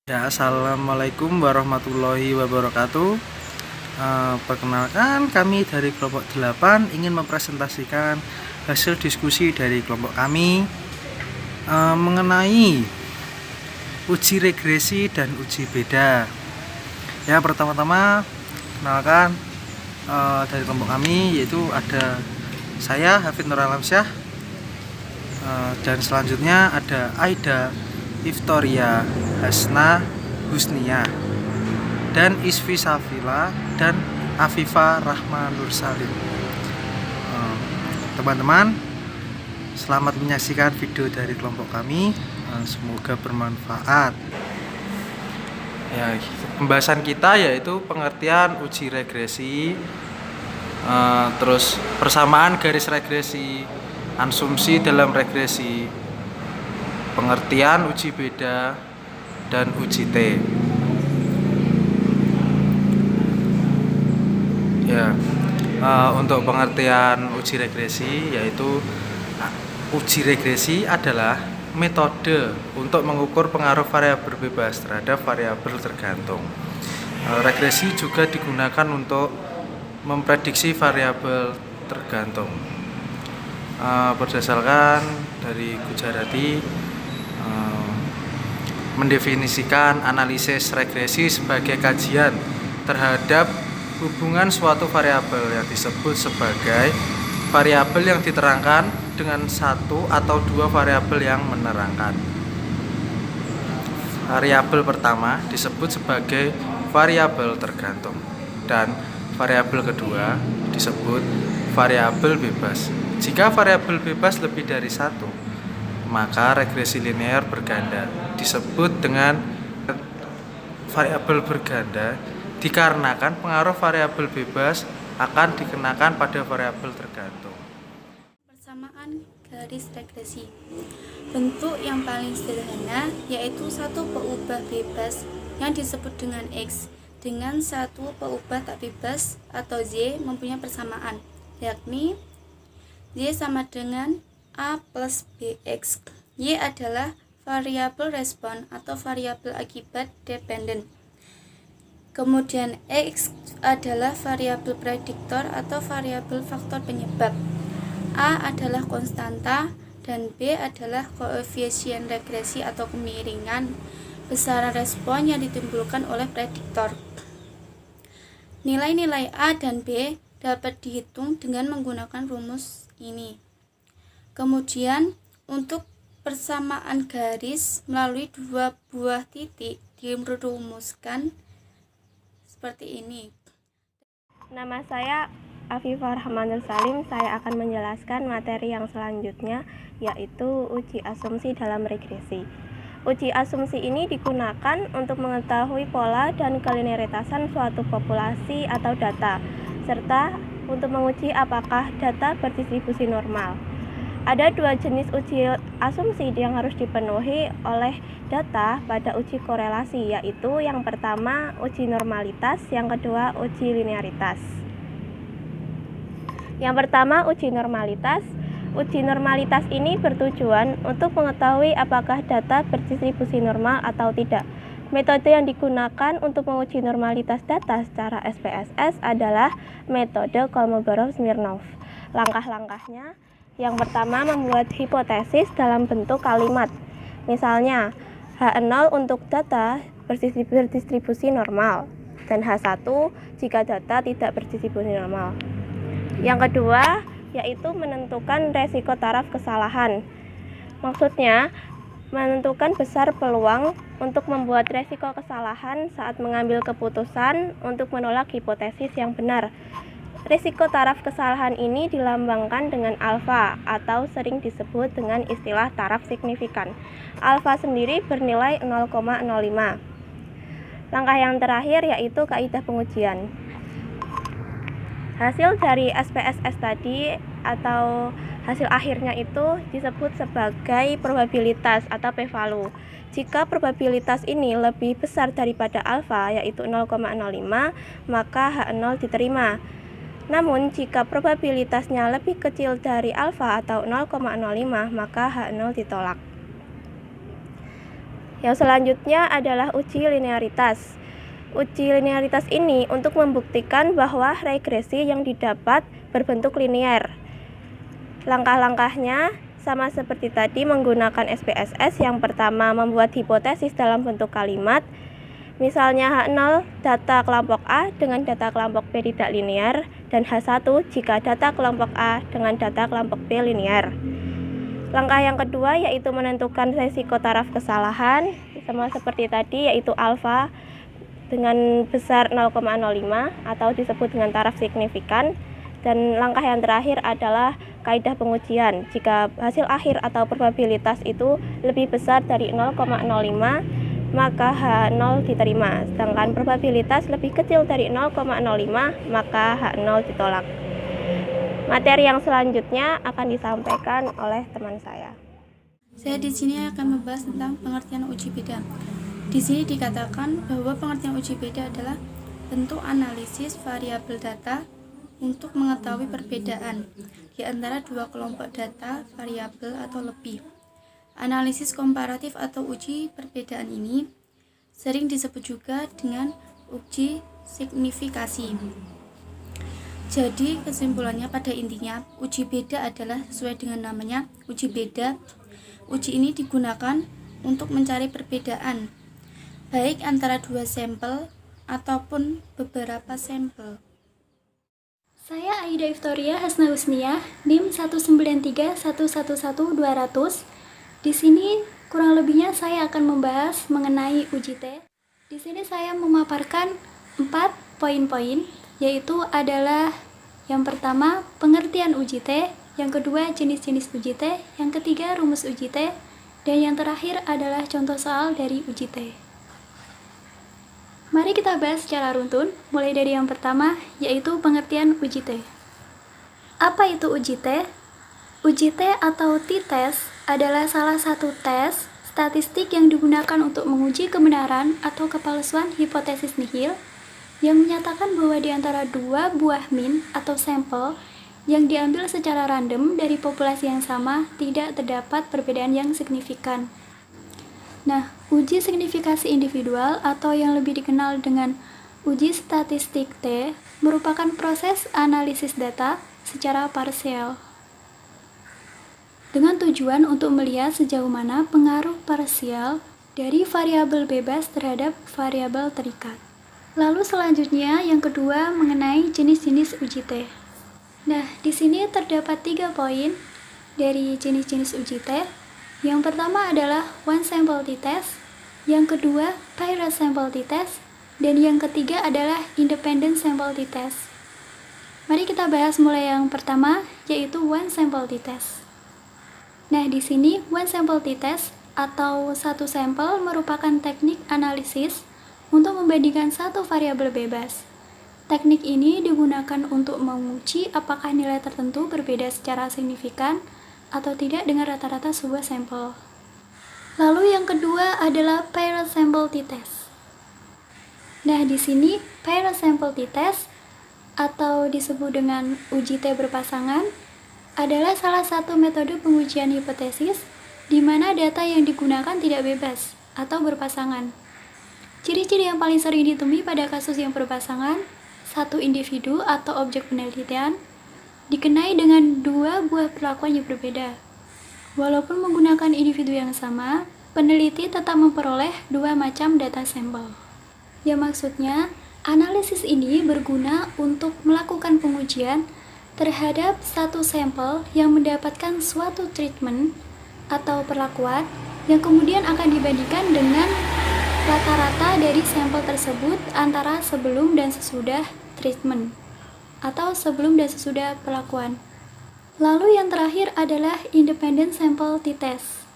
Ya, assalamualaikum warahmatullahi wabarakatuh. Perkenalkan, kami dari kelompok 8 ingin mempresentasikan hasil diskusi dari kelompok kami mengenai uji regresi dan uji beda. Ya, pertama-tama kenalkan dari kelompok kami, yaitu ada saya Hafid Nur Alamsyah, dan selanjutnya ada Aida Iftoria Hasna Husnia, dan Isfi Safila dan Afifa Rahma Nur Salim. Teman-teman, selamat menyaksikan video dari kelompok kami. Semoga bermanfaat. Ya, pembahasan kita yaitu pengertian uji regresi, terus persamaan garis regresi, asumsi dalam regresi, pengertian uji beda, dan uji T. Ya, untuk pengertian uji regresi yaitu uji regresi adalah metode untuk mengukur pengaruh variabel bebas terhadap variabel tergantung. Regresi juga digunakan untuk memprediksi variabel tergantung. Berdasarkan dari Gujarati, mendefinisikan analisis regresi sebagai kajian terhadap hubungan suatu variabel yang disebut sebagai variabel yang diterangkan dengan satu atau dua variabel yang menerangkan. Variabel pertama disebut sebagai variabel tergantung dan variabel kedua disebut variabel bebas. Jika variabel bebas lebih dari satu, maka regresi linear berganda disebut dengan variabel berganda dikarenakan pengaruh variabel bebas akan dikenakan pada variabel tergantung. Persamaan garis regresi. Bentuk yang paling sederhana yaitu satu peubah bebas yang disebut dengan X dengan satu peubah tak bebas atau Z mempunyai persamaan, yakni Y sama dengan A plus BX. Y adalah variabel respon atau variabel akibat dependen. Kemudian X adalah variabel prediktor atau variabel faktor penyebab. A adalah konstanta dan B adalah koefisien regresi atau kemiringan besaran respon yang ditimbulkan oleh prediktor. Nilai-nilai A dan B dapat dihitung dengan menggunakan rumus ini. Kemudian untuk persamaan garis melalui dua buah titik dirumuskan seperti ini. Nama saya Afifah Rahma Nur Salim. Saya akan menjelaskan materi yang selanjutnya, yaitu uji asumsi dalam regresi. Uji asumsi ini digunakan untuk mengetahui pola dan kelinearitasan suatu populasi atau data, serta untuk menguji apakah data berdistribusi normal. Ada dua jenis uji asumsi yang harus dipenuhi oleh data pada uji korelasi, yaitu yang pertama uji normalitas, yang kedua uji linearitas. Yang pertama uji normalitas. Uji normalitas ini bertujuan untuk mengetahui apakah data berdistribusi normal atau tidak. Metode yang digunakan untuk menguji normalitas data secara SPSS adalah metode Kolmogorov-Smirnov. Langkah-langkahnya, yang pertama membuat hipotesis dalam bentuk kalimat. Misalnya, H0 untuk data berdistribusi normal dan H1 jika data tidak berdistribusi normal. Yang kedua, yaitu menentukan resiko taraf kesalahan. Maksudnya, menentukan besar peluang untuk membuat resiko kesalahan saat mengambil keputusan untuk menolak hipotesis yang benar. Risiko taraf kesalahan ini dilambangkan dengan alfa atau sering disebut dengan istilah taraf signifikan. Alfa sendiri bernilai 0,05. Langkah yang terakhir yaitu kaidah pengujian. Hasil dari SPSS tadi atau hasil akhirnya itu disebut sebagai probabilitas atau p-value. Jika probabilitas ini lebih besar daripada alfa yaitu 0,05, maka H0 diterima. Namun, jika probabilitasnya lebih kecil dari alfa atau 0,05, maka H0 ditolak. Yang selanjutnya adalah uji linearitas. Uji linearitas ini untuk membuktikan bahwa regresi yang didapat berbentuk linear. Langkah-langkahnya sama seperti tadi menggunakan SPSS. Yang pertama, membuat hipotesis dalam bentuk kalimat. Misalnya H0 data kelompok A dengan data kelompok B tidak linear, dan H1 jika data kelompok A dengan data kelompok B linear. Langkah yang kedua yaitu menentukan resiko taraf kesalahan, sama seperti tadi, yaitu alfa dengan besar 0,05 atau disebut dengan taraf signifikan. Dan langkah yang terakhir adalah kaidah pengujian. Jika hasil akhir atau probabilitas itu lebih besar dari 0,05, maka H0 diterima. Sedangkan probabilitas lebih kecil dari 0,05, maka H0 ditolak. Materi yang selanjutnya akan disampaikan oleh teman saya. Saya di sini akan membahas tentang pengertian uji beda. Di sini dikatakan bahwa pengertian uji beda adalah bentuk analisis variabel data untuk mengetahui perbedaan di antara dua kelompok data variabel atau lebih. Analisis komparatif atau uji perbedaan ini sering disebut juga dengan uji signifikasi. Jadi kesimpulannya pada intinya, uji beda adalah sesuai dengan namanya, uji beda. Uji ini digunakan untuk mencari perbedaan, baik antara dua sampel ataupun beberapa sampel. Saya Aida Iftoria Hasna Husniah, NIM 193111200. Di sini kurang lebihnya saya akan membahas mengenai uji T. Di sini saya memaparkan 4 poin-poin, yaitu adalah yang pertama pengertian uji T, yang kedua jenis-jenis uji T, yang ketiga rumus uji T, dan yang terakhir adalah contoh soal dari uji T. Mari kita bahas secara runtun, mulai dari yang pertama, yaitu pengertian uji T. Apa itu uji T? Uji T atau t-test adalah salah satu tes statistik yang digunakan untuk menguji kebenaran atau kepalsuan hipotesis nihil yang menyatakan bahwa di antara dua buah min atau sampel yang diambil secara random dari populasi yang sama tidak terdapat perbedaan yang signifikan. Nah, uji signifikasi individual atau yang lebih dikenal dengan uji statistik T merupakan proses analisis data secara parsial dengan tujuan untuk melihat sejauh mana pengaruh parsial dari variabel bebas terhadap variabel terikat. Lalu selanjutnya yang kedua mengenai jenis-jenis uji T. Nah, di sini terdapat 3 poin dari jenis-jenis uji T. Yang pertama adalah one sample t-test, yang kedua paired sample t-test, dan yang ketiga adalah independent sample t-test. Mari kita bahas mulai yang pertama, yaitu one sample t-test. Nah, di sini one sample t-test atau satu sampel merupakan teknik analisis untuk membandingkan satu variabel bebas. Teknik ini digunakan untuk menguji apakah nilai tertentu berbeda secara signifikan atau tidak dengan rata-rata sebuah sampel. Lalu yang kedua adalah paired sample t-test. Nah, di sini paired sample t-test atau disebut dengan uji T berpasangan adalah salah satu metode pengujian hipotesis di mana data yang digunakan tidak bebas atau berpasangan. Ciri-ciri yang paling sering ditemui pada kasus yang berpasangan, satu individu atau objek penelitian dikenai dengan dua buah perlakuan yang berbeda. Walaupun menggunakan individu yang sama, peneliti tetap memperoleh dua macam data sampel. Yang maksudnya, analisis ini berguna untuk melakukan pengujian terhadap satu sampel yang mendapatkan suatu treatment atau perlakuan yang kemudian akan dibandingkan dengan rata-rata dari sampel tersebut antara sebelum dan sesudah treatment atau sebelum dan sesudah perlakuan. Lalu yang terakhir adalah independent sample t-test.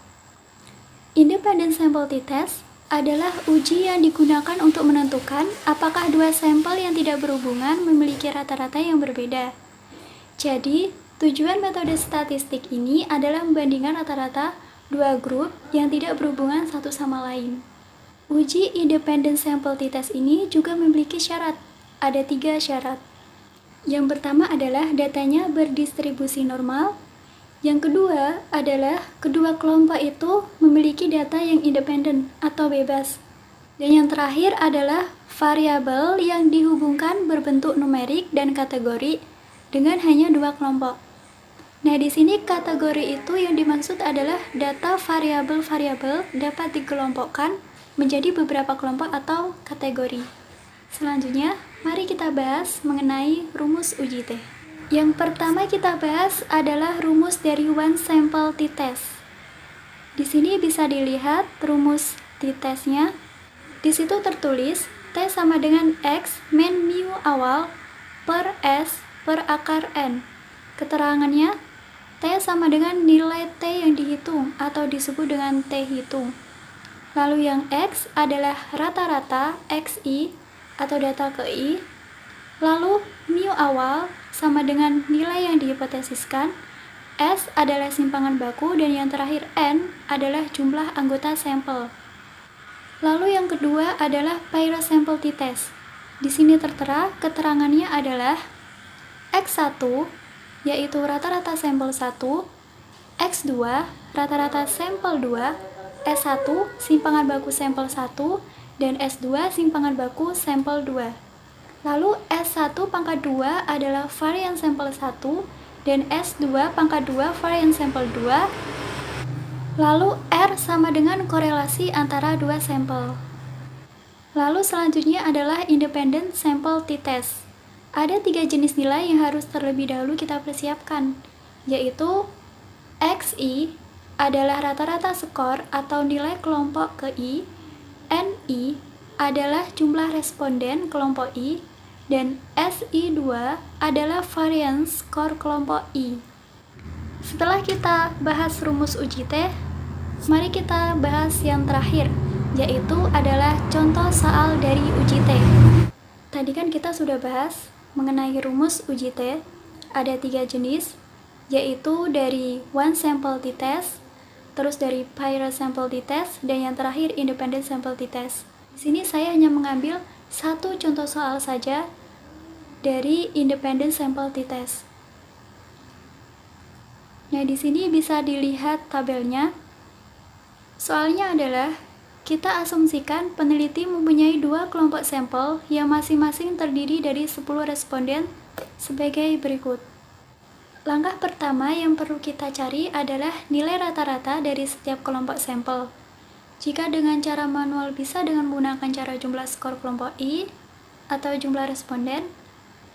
Independent sample t-test adalah uji yang digunakan untuk menentukan apakah dua sampel yang tidak berhubungan memiliki rata-rata yang berbeda. Jadi, tujuan metode statistik ini adalah membandingkan rata-rata dua grup yang tidak berhubungan satu sama lain. Uji independent sample t-test ini juga memiliki syarat. Ada 3 syarat. Yang pertama adalah datanya berdistribusi normal. Yang kedua adalah kedua kelompok itu memiliki data yang independen atau bebas. Dan yang terakhir adalah variabel yang dihubungkan berbentuk numerik dan kategori dengan hanya dua kelompok. Nah, di sini kategori itu yang dimaksud adalah data variabel-variabel dapat dikelompokkan menjadi beberapa kelompok atau kategori. Selanjutnya, mari kita bahas mengenai rumus uji T. Yang pertama kita bahas adalah rumus dari one sample t-test. Di sini bisa dilihat rumus t-testnya. Di situ tertulis T sama dengan X min mu awal per S per akar N. Keterangannya, T sama dengan nilai T yang dihitung atau disebut dengan T hitung. Lalu yang X adalah rata-rata XI atau data ke I. Lalu mu awal sama dengan nilai yang dihipotesiskan. S adalah simpangan baku dan yang terakhir N adalah jumlah anggota sampel. Lalu yang kedua adalah pyrosample t-test. Di sini tertera keterangannya adalah X1 yaitu rata-rata sampel 1, X2 rata-rata sampel 2, S1 simpangan baku sampel 1, dan S2 simpangan baku sampel 2. Lalu S1 pangkat 2 adalah varian sampel 1 dan S2 pangkat 2 varian sampel 2. Lalu R sama dengan korelasi antara dua sampel. Lalu selanjutnya adalah independent sample t-test. Ada 3 jenis nilai yang harus terlebih dahulu kita persiapkan, yaitu XI adalah rata-rata skor atau nilai kelompok ke I, NI adalah jumlah responden kelompok I, dan SI2 adalah variance skor kelompok I. Setelah kita bahas rumus uji T, mari kita bahas yang terakhir, yaitu adalah contoh soal dari uji T. Tadi kan kita sudah bahas mengenai rumus uji T, ada 3 jenis, yaitu dari one sample t-test, terus dari pyrosample t-test, dan yang terakhir independent sample t-test. Di sini saya hanya mengambil satu contoh soal saja dari independent sample t-test. Nah, di sini bisa dilihat tabelnya. Soalnya adalah kita asumsikan peneliti mempunyai 2 kelompok sampel yang masing-masing terdiri dari 10 responden sebagai berikut. Langkah pertama yang perlu kita cari adalah nilai rata-rata dari setiap kelompok sampel. Jika dengan cara manual bisa dengan menggunakan cara jumlah skor kelompok I atau jumlah responden,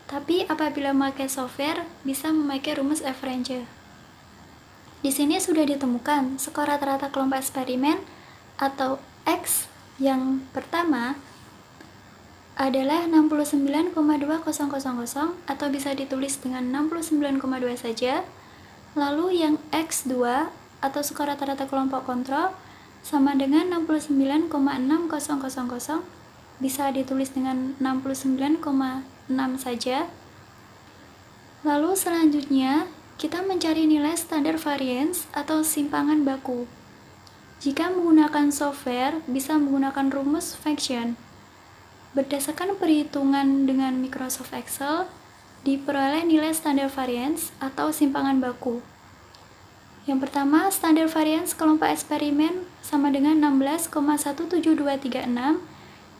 tapi apabila memakai software bisa memakai rumus average. Di sini sudah ditemukan skor rata-rata kelompok eksperimen atau X yang pertama adalah 69,2000 atau bisa ditulis dengan 69,2 saja. Lalu yang X2 atau skor rata-rata kelompok kontrol sama dengan 69,6000 bisa ditulis dengan 69,6 saja. Lalu selanjutnya kita mencari nilai standar variance atau simpangan baku. Jika menggunakan software, bisa menggunakan rumus function. Berdasarkan perhitungan dengan Microsoft Excel, diperoleh nilai standar variance atau simpangan baku. Yang pertama, standar variance kelompok eksperimen sama dengan 16,17236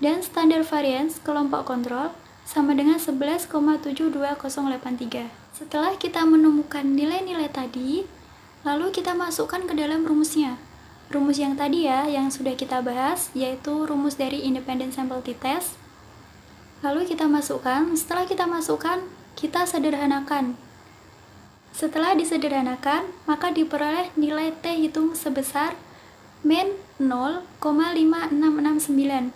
dan standar variance kelompok kontrol sama dengan 11,72083. Setelah kita menemukan nilai-nilai tadi, lalu kita masukkan ke dalam rumusnya. Rumus yang tadi ya, yang sudah kita bahas, yaitu rumus dari independent sample t-test. Lalu kita masukkan, setelah kita masukkan, kita sederhanakan. Setelah disederhanakan, maka diperoleh nilai T hitung sebesar min 0,5669.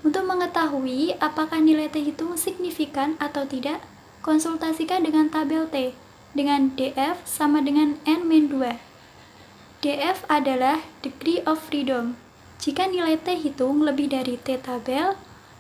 Untuk mengetahui apakah nilai T hitung signifikan atau tidak, konsultasikan dengan tabel T dengan DF sama dengan N-2. DF adalah degree of freedom. Jika nilai T hitung lebih dari T tabel,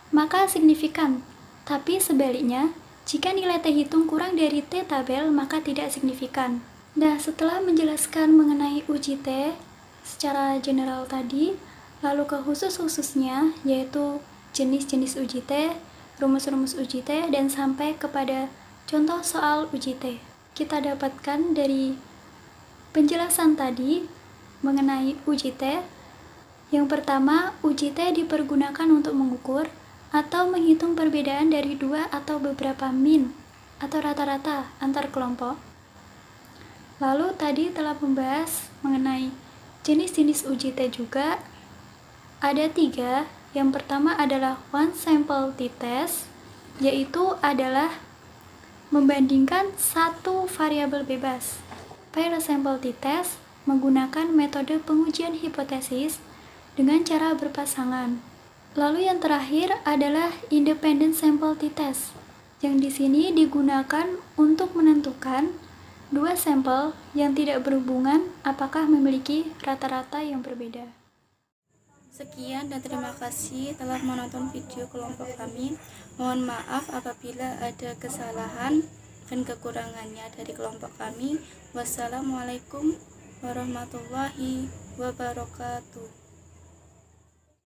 maka signifikan. Tapi sebaliknya, jika nilai T hitung kurang dari T tabel, maka tidak signifikan. Nah, setelah menjelaskan mengenai uji T secara general tadi, lalu ke khusus-khususnya, yaitu jenis-jenis uji T, rumus-rumus uji T, dan sampai kepada contoh soal uji T. Kita dapatkan dari Penjelasan tadi mengenai uji T. Yang pertama, uji T dipergunakan untuk mengukur atau menghitung perbedaan dari dua atau beberapa min atau rata-rata antar kelompok. Lalu tadi telah membahas mengenai jenis-jenis uji T juga. Ada 3. Yang pertama adalah one sample t-test, yaitu adalah membandingkan satu variabel bebas. Pair sample t-test menggunakan metode pengujian hipotesis dengan cara berpasangan. Lalu yang terakhir adalah independent sample t-test, yang di sini digunakan untuk menentukan dua sampel yang tidak berhubungan apakah memiliki rata-rata yang berbeda. Sekian dan terima kasih telah menonton video kelompok kami. Mohon maaf apabila ada kesalahan dan kekurangannya dari kelompok kami. Wassalamualaikum warahmatullahi wabarakatuh.